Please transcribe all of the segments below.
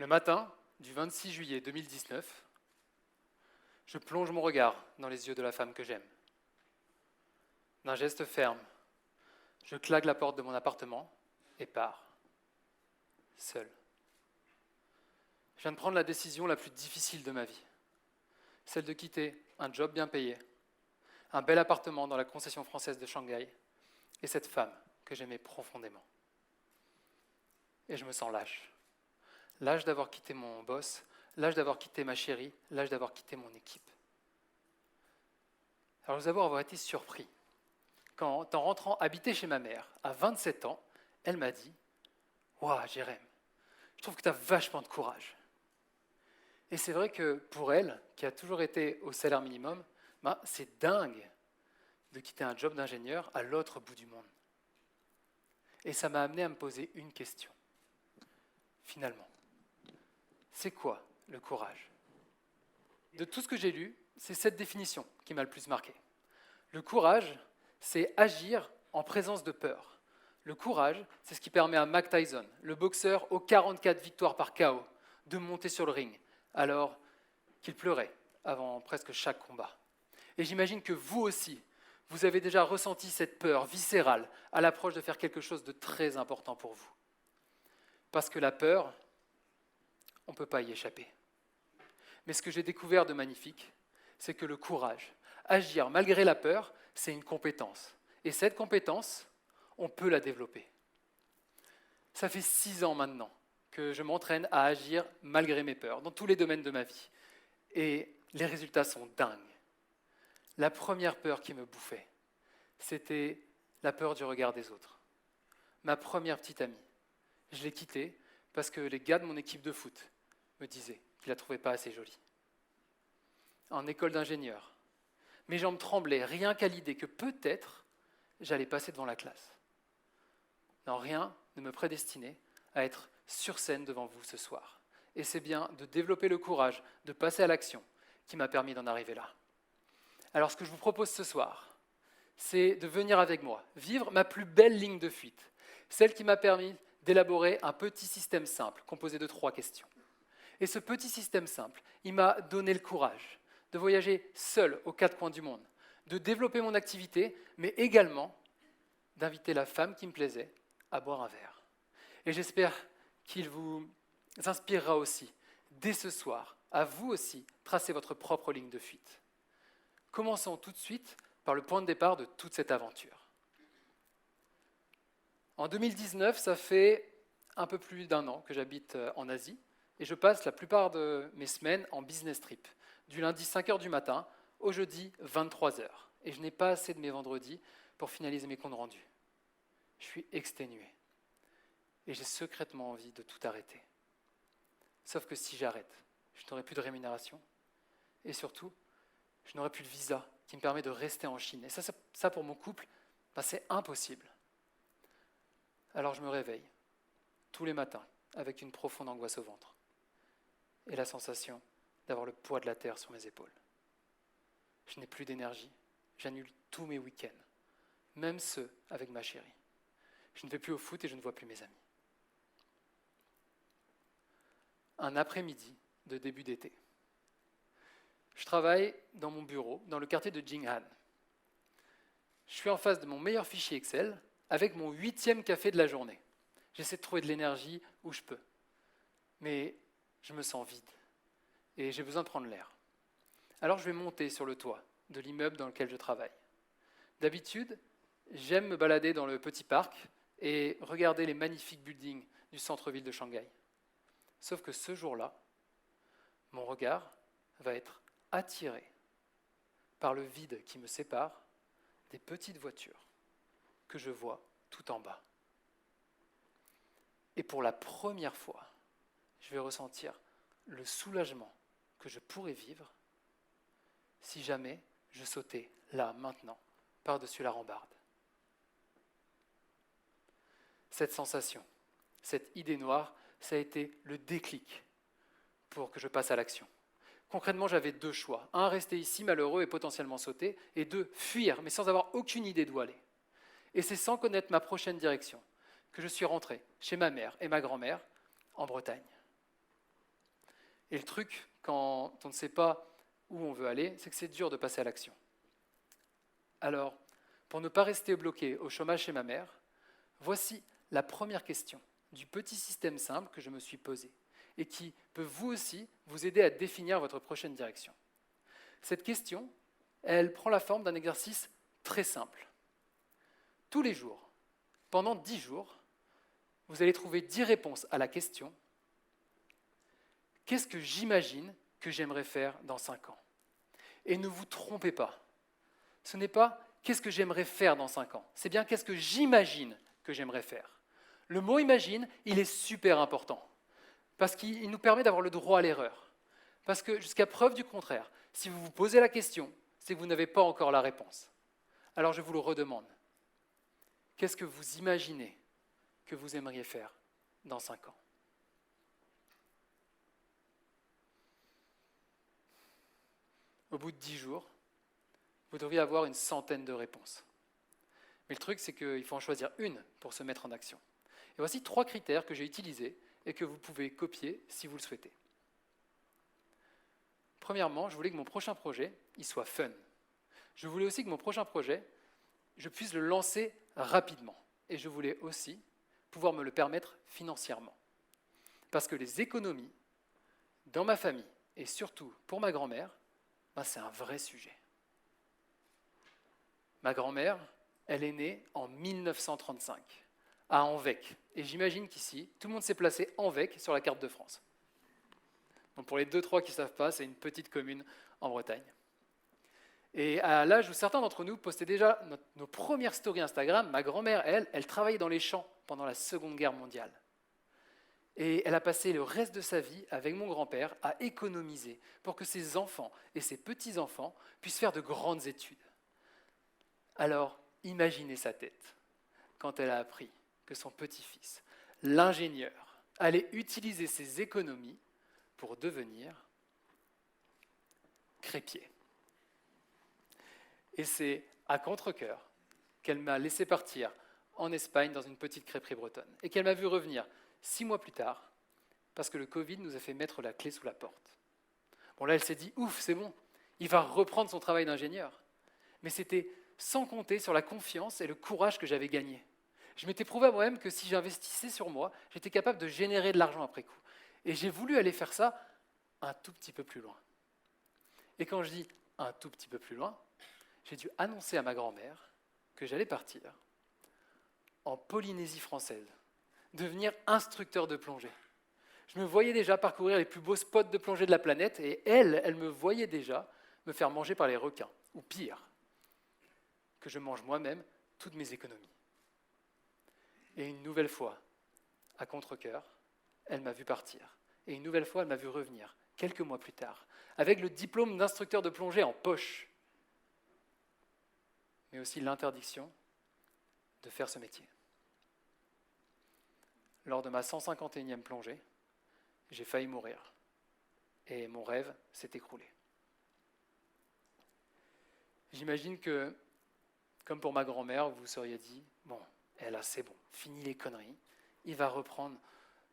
Le matin du 26 juillet 2019, je plonge mon regard dans les yeux de la femme que j'aime. D'un geste ferme, je claque la porte de mon appartement et pars, seul. Je viens de prendre la décision la plus difficile de ma vie, celle de quitter un job bien payé, un bel appartement dans la concession française de Shanghai et cette femme que j'aimais profondément. Et je me sens lâche. Lâche d'avoir quitté mon boss, lâche d'avoir quitté ma chérie, lâche d'avoir quitté mon équipe. Alors je vous avoue avoir été surpris quand, en rentrant habiter chez ma mère, à 27 ans, elle m'a dit « Waouh, Jérém, je trouve que tu as vachement de courage. » Et c'est vrai que pour elle, qui a toujours été au salaire minimum, c'est dingue de quitter un job d'ingénieur à l'autre bout du monde. Et ça m'a amené à me poser une question. Finalement, c'est quoi le courage ? De tout ce que j'ai lu, c'est cette définition qui m'a le plus marqué. Le courage, c'est agir en présence de peur. Le courage, c'est ce qui permet à Mike Tyson, le boxeur aux 44 victoires par KO, de monter sur le ring, alors qu'il pleurait avant presque chaque combat. Et j'imagine que vous aussi, vous avez déjà ressenti cette peur viscérale à l'approche de faire quelque chose de très important pour vous. Parce que la peur, on ne peut pas y échapper. Mais ce que j'ai découvert de magnifique, c'est que le courage, agir malgré la peur, c'est une compétence. Et cette compétence, on peut la développer. Ça fait 6 ans maintenant que je m'entraîne à agir malgré mes peurs, dans tous les domaines de ma vie. Et les résultats sont dingues. La première peur qui me bouffait, c'était la peur du regard des autres. Ma première petite amie, je l'ai quittée parce que les gars de mon équipe de foot me disaient qu'ils ne la trouvaient pas assez jolie. En école d'ingénieur, mes jambes tremblaient rien qu'à l'idée que peut-être j'allais passer devant la classe. Non, rien ne me prédestinait à être sur scène devant vous ce soir. Et c'est bien de développer le courage, de passer à l'action, qui m'a permis d'en arriver là. Alors ce que je vous propose ce soir, c'est de venir avec moi, vivre ma plus belle ligne de fuite, celle qui m'a permis d'élaborer un petit système simple, composé de 3 questions. Et ce petit système simple, il m'a donné le courage de voyager seul aux 4 coins du monde, de développer mon activité, mais également d'inviter la femme qui me plaisait à boire un verre. Et j'espère qu'il vous inspirera aussi, dès ce soir, à vous aussi, tracer votre propre ligne de fuite. Commençons tout de suite par le point de départ de toute cette aventure. En 2019, ça fait un peu plus d'1 an que j'habite en Asie et je passe la plupart de mes semaines en business trip, du lundi 5h du matin au jeudi 23h. Et je n'ai pas assez de mes vendredis pour finaliser mes comptes rendus. Je suis exténué et j'ai secrètement envie de tout arrêter. Sauf que si j'arrête, je n'aurai plus de rémunération et surtout, je n'aurai plus de visa qui me permet de rester en Chine. Et ça pour mon couple, c'est impossible. Alors je me réveille tous les matins avec une profonde angoisse au ventre et la sensation d'avoir le poids de la terre sur mes épaules. Je n'ai plus d'énergie, j'annule tous mes week-ends, même ceux avec ma chérie. Je ne vais plus au foot et je ne vois plus mes amis. Un après-midi de début d'été. Je travaille dans mon bureau, dans le quartier de Jinghan. Je suis en face de mon meilleur fichier Excel avec mon 8e café de la journée. J'essaie de trouver de l'énergie où je peux. Mais je me sens vide et j'ai besoin de prendre l'air. Alors je vais monter sur le toit de l'immeuble dans lequel je travaille. D'habitude, j'aime me balader dans le petit parc et regarder les magnifiques buildings du centre-ville de Shanghai. Sauf que ce jour-là, mon regard va être attiré par le vide qui me sépare des petites voitures que je vois tout en bas. Et pour la première fois, je vais ressentir le soulagement que je pourrais vivre si jamais je sautais là, maintenant, par-dessus la rambarde. Cette sensation, cette idée noire, ça a été le déclic pour que je passe à l'action. Concrètement, j'avais 2 choix. 1, rester ici, malheureux et potentiellement sauter, et 2, fuir, mais sans avoir aucune idée d'où aller. Et c'est sans connaître ma prochaine direction que je suis rentré chez ma mère et ma grand-mère en Bretagne. Et le truc, quand on ne sait pas où on veut aller, c'est que c'est dur de passer à l'action. Alors, pour ne pas rester bloqué au chômage chez ma mère, voici la première question du petit système simple que je me suis posé et qui peut vous aussi vous aider à définir votre prochaine direction. Cette question, elle prend la forme d'un exercice très simple. Tous les jours, pendant 10 jours, vous allez trouver 10 réponses à la question « Qu'est-ce que j'imagine que j'aimerais faire dans 5 ans ?» Et ne vous trompez pas, ce n'est pas « Qu'est-ce que j'aimerais faire dans 5 ans ?» C'est bien « Qu'est-ce que j'imagine que j'aimerais faire ?» Le mot « imagine », il est super important, parce qu'il nous permet d'avoir le droit à l'erreur. Parce que jusqu'à preuve du contraire, si vous vous posez la question, c'est que vous n'avez pas encore la réponse. Alors je vous le redemande. Qu'est-ce que vous imaginez que vous aimeriez faire dans 5 ans ? Au bout de 10 jours, vous devriez avoir une centaine de réponses. Mais le truc, c'est qu'il faut en choisir une pour se mettre en action. Et voici 3 critères que j'ai utilisés et que vous pouvez copier si vous le souhaitez. Premièrement, je voulais que mon prochain projet, il soit fun. Je voulais aussi que mon prochain projet, je puisse le lancer rapidement. Et je voulais aussi pouvoir me le permettre financièrement. Parce que les économies, dans ma famille, et surtout pour ma grand-mère, c'est un vrai sujet. Ma grand-mère, elle est née en 1935, à Anvec. Et j'imagine qu'ici, tout le monde s'est placé Anvec sur la carte de France. Donc pour les 2-3 qui ne savent pas, c'est une petite commune en Bretagne. Et à l'âge où certains d'entre nous postaient déjà nos premières stories Instagram, ma grand-mère, elle travaillait dans les champs pendant la Seconde Guerre mondiale. Et elle a passé le reste de sa vie avec mon grand-père à économiser pour que ses enfants et ses petits-enfants puissent faire de grandes études. Alors, imaginez sa tête quand elle a appris que son petit-fils, l'ingénieur, allait utiliser ses économies pour devenir crépier. Et c'est à contre-cœur qu'elle m'a laissé partir en Espagne dans une petite crêperie bretonne et qu'elle m'a vu revenir 6 mois plus tard parce que le Covid nous a fait mettre la clé sous la porte. Bon là, elle s'est dit « Ouf, c'est bon, il va reprendre son travail d'ingénieur ». Mais c'était sans compter sur la confiance et le courage que j'avais gagné. Je m'étais prouvé à moi-même que si j'investissais sur moi, j'étais capable de générer de l'argent après coup. Et j'ai voulu aller faire ça un tout petit peu plus loin. Et quand je dis un tout petit peu plus loin, j'ai dû annoncer à ma grand-mère que j'allais partir en Polynésie française, devenir instructeur de plongée. Je me voyais déjà parcourir les plus beaux spots de plongée de la planète et elle me voyait déjà me faire manger par les requins, ou pire, que je mange moi-même toutes mes économies. Et une nouvelle fois, à contre-cœur, elle m'a vu partir. Et une nouvelle fois, elle m'a vu revenir, quelques mois plus tard, avec le diplôme d'instructeur de plongée en poche, mais aussi l'interdiction de faire ce métier. Lors de ma 151e plongée, j'ai failli mourir. Et mon rêve s'est écroulé. J'imagine que, comme pour ma grand-mère, vous vous seriez dit, bon, elle a, c'est bon, fini les conneries, il va reprendre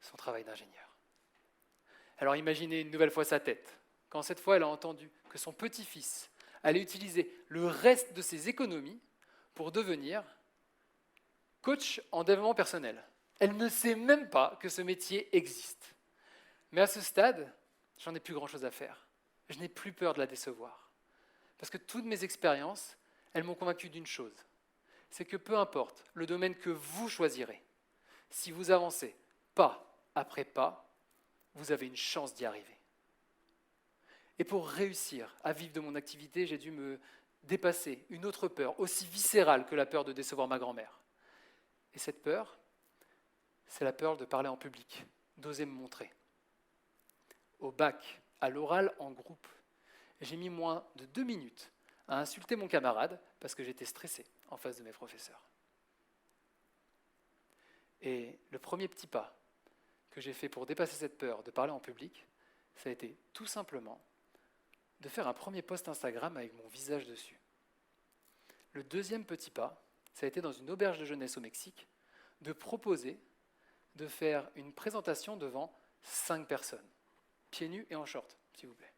son travail d'ingénieur. Alors imaginez une nouvelle fois sa tête, quand cette fois elle a entendu que son petit-fils allait utiliser le reste de ses économies pour devenir coach en développement personnel. Elle ne sait même pas que ce métier existe. Mais à ce stade, j'en ai plus grand-chose à faire. Je n'ai plus peur de la décevoir. Parce que toutes mes expériences, elles m'ont convaincu d'une chose. C'est que peu importe le domaine que vous choisirez, si vous avancez pas après pas, vous avez une chance d'y arriver. Et pour réussir à vivre de mon activité, j'ai dû me dépasser une autre peur, aussi viscérale que la peur de décevoir ma grand-mère. Et cette peur, c'est la peur de parler en public, d'oser me montrer. Au bac, à l'oral en groupe, j'ai mis moins de 2 minutes à insulter mon camarade parce que j'étais stressé en face de mes professeurs. Et le premier petit pas que j'ai fait pour dépasser cette peur de parler en public, ça a été tout simplement de faire un premier post Instagram avec mon visage dessus. Le deuxième petit pas, ça a été dans une auberge de jeunesse au Mexique, de proposer de faire une présentation devant 5 personnes. pieds nus et en short, s'il vous plaît.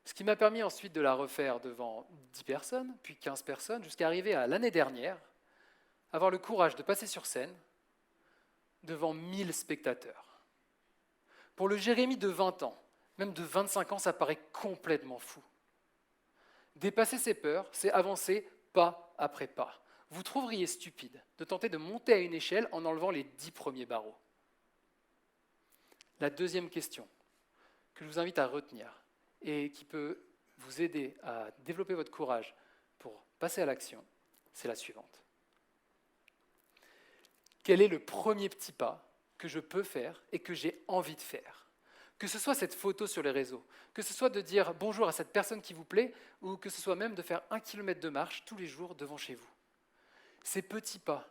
Ce qui m'a permis ensuite de la refaire devant 10 personnes, puis 15 personnes, jusqu'à arriver à l'année dernière, avoir le courage de passer sur scène devant 1000 spectateurs. Pour le Jérémie de 20 ans, même de 25 ans, ça paraît complètement fou. Dépasser ses peurs, c'est avancer pas après pas. Vous trouveriez stupide de tenter de monter à une échelle en enlevant les 10 premiers barreaux. La deuxième question que je vous invite à retenir et qui peut vous aider à développer votre courage pour passer à l'action, c'est la suivante. Quel est le premier petit pas que je peux faire et que j'ai envie de faire ? Que ce soit cette photo sur les réseaux, que ce soit de dire bonjour à cette personne qui vous plaît, ou que ce soit même de faire 1 kilomètre de marche tous les jours devant chez vous. Ces petits pas,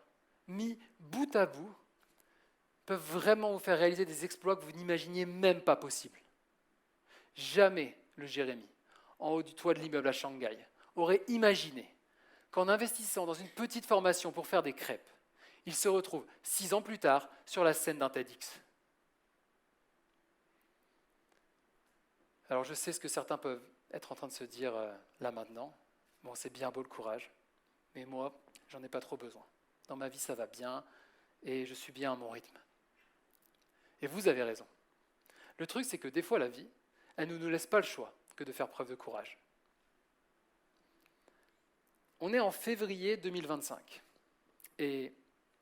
mis bout à bout, peuvent vraiment vous faire réaliser des exploits que vous n'imaginiez même pas possibles. Jamais le Jérémie, en haut du toit de l'immeuble à Shanghai, aurait imaginé qu'en investissant dans une petite formation pour faire des crêpes, il se retrouve 6 ans plus tard sur la scène d'un TEDx. Alors je sais ce que certains peuvent être en train de se dire là maintenant. Bon, c'est bien beau le courage, mais moi, j'en ai pas trop besoin. Dans ma vie, ça va bien et je suis bien à mon rythme. Et vous avez raison. Le truc, c'est que des fois, la vie, elle ne nous laisse pas le choix que de faire preuve de courage. On est en février 2025 et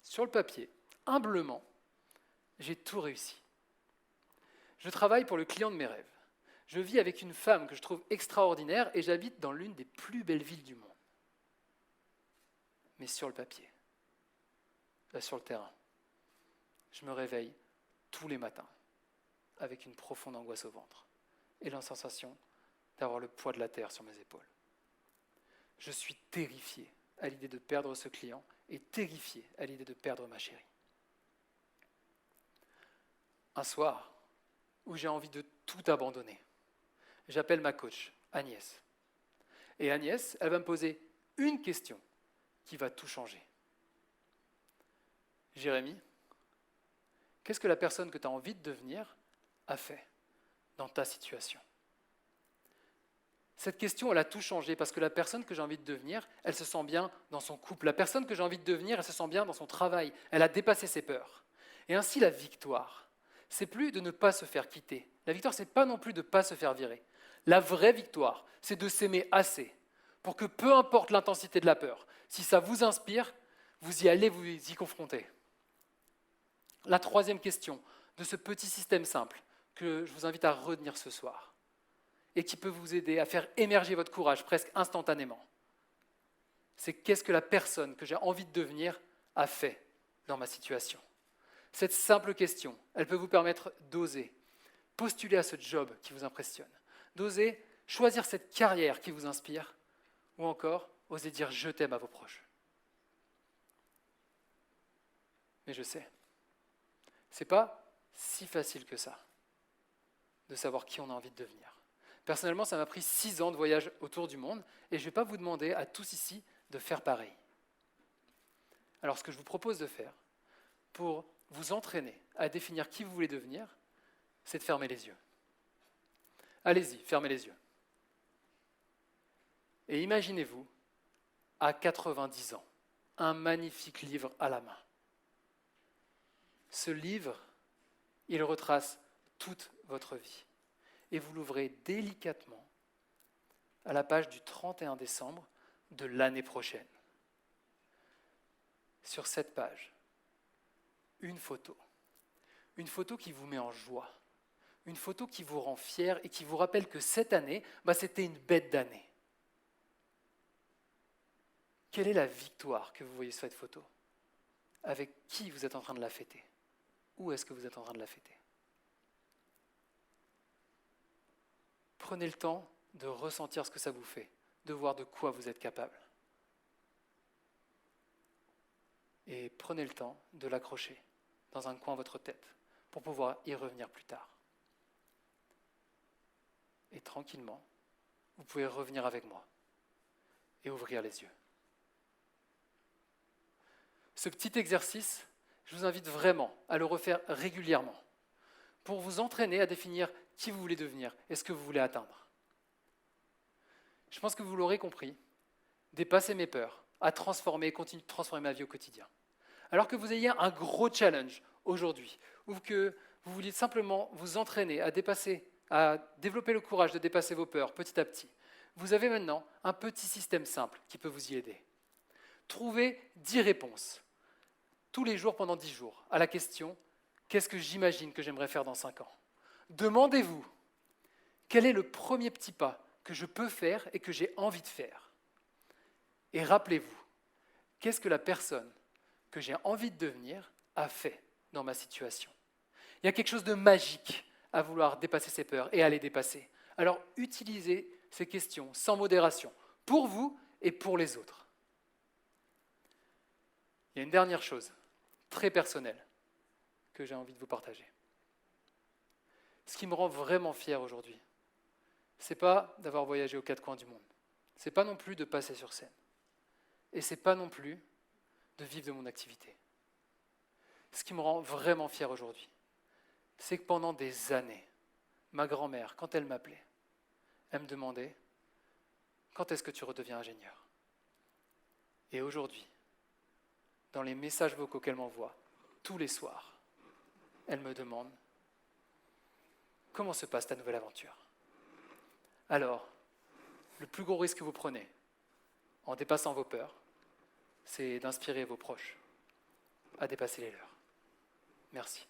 sur le papier, humblement, j'ai tout réussi. Je travaille pour le client de mes rêves. Je vis avec une femme que je trouve extraordinaire et j'habite dans l'une des plus belles villes du monde. Mais sur le papier, sur le terrain, je me réveille tous les matins avec une profonde angoisse au ventre et la sensation d'avoir le poids de la terre sur mes épaules. Je suis terrifié à l'idée de perdre ce client et terrifié à l'idée de perdre ma chérie. Un soir où j'ai envie de tout abandonner, j'appelle ma coach, Agnès. Et Agnès, elle va me poser une question qui va tout changer. Jérémie, qu'est-ce que la personne que tu as envie de devenir a fait dans ta situation ? Cette question, elle a tout changé parce que la personne que j'ai envie de devenir, elle se sent bien dans son couple. La personne que j'ai envie de devenir, elle se sent bien dans son travail. Elle a dépassé ses peurs. Et ainsi, la victoire, c'est plus de ne pas se faire quitter. La victoire, c'est pas non plus de ne pas se faire virer. La vraie victoire, c'est de s'aimer assez pour que peu importe l'intensité de la peur, si ça vous inspire, vous y allez vous y confronter. La troisième question de ce petit système simple que je vous invite à retenir ce soir et qui peut vous aider à faire émerger votre courage presque instantanément, c'est qu'est-ce que la personne que j'ai envie de devenir a fait dans ma situation. Cette simple question, elle peut vous permettre d'oser postuler à ce job qui vous impressionne, d'oser choisir cette carrière qui vous inspire, ou encore oser dire « je t'aime » à vos proches. Mais je sais, c'est pas si facile que ça de savoir qui on a envie de devenir. Personnellement, ça m'a pris 6 ans de voyage autour du monde et je ne vais pas vous demander à tous ici de faire pareil. Alors ce que je vous propose de faire pour vous entraîner à définir qui vous voulez devenir, c'est de fermer les yeux. Allez-y, fermez les yeux. Et imaginez-vous, à 90 ans, un magnifique livre à la main. Ce livre, il retrace toute votre vie. Et vous l'ouvrez délicatement à la page du 31 décembre de l'année prochaine. Sur cette page, une photo qui vous met en joie, une photo qui vous rend fier et qui vous rappelle que cette année, c'était une bête d'année. Quelle est la victoire que vous voyez sur cette photo ? Avec qui vous êtes en train de la fêter ? Où est-ce que vous êtes en train de la fêter ? Prenez le temps de ressentir ce que ça vous fait, de voir de quoi vous êtes capable. Et prenez le temps de l'accrocher dans un coin de votre tête pour pouvoir y revenir plus tard. Et tranquillement, vous pouvez revenir avec moi et ouvrir les yeux. Ce petit exercice, je vous invite vraiment à le refaire régulièrement pour vous entraîner à définir qui vous voulez devenir et ce que vous voulez atteindre. Je pense que vous l'aurez compris, dépasser mes peurs, à transformer et continuer de transformer ma vie au quotidien. Alors que vous ayez un gros challenge aujourd'hui, ou que vous vouliez simplement vous entraîner à développer le courage de dépasser vos peurs petit à petit, vous avez maintenant un petit système simple qui peut vous y aider. Trouvez 10 réponses, tous les jours pendant 10 jours, à la question « Qu'est-ce que j'imagine que j'aimerais faire dans 5 ans ?» Demandez-vous « Quel est le premier petit pas que je peux faire et que j'ai envie de faire ?» Et rappelez-vous, qu'est-ce que la personne que j'ai envie de devenir a fait dans ma situation? Il y a quelque chose de magique à vouloir dépasser ses peurs et à les dépasser. Alors utilisez ces questions sans modération, pour vous et pour les autres. Il y a une dernière chose, très personnelle, que j'ai envie de vous partager. Ce qui me rend vraiment fier aujourd'hui, ce n'est pas d'avoir voyagé aux 4 coins du monde. Ce n'est pas non plus de passer sur scène. Et ce n'est pas non plus de vivre de mon activité. Ce qui me rend vraiment fier aujourd'hui, c'est que pendant des années, ma grand-mère, quand elle m'appelait, elle me demandait « Quand est-ce que tu redeviens ingénieur ?» Et aujourd'hui, dans les messages vocaux qu'elle m'envoie, tous les soirs, elle me demande « Comment se passe ta nouvelle aventure ?» Alors, le plus gros risque que vous prenez, en dépassant vos peurs, c'est d'inspirer vos proches à dépasser les leurs. Merci.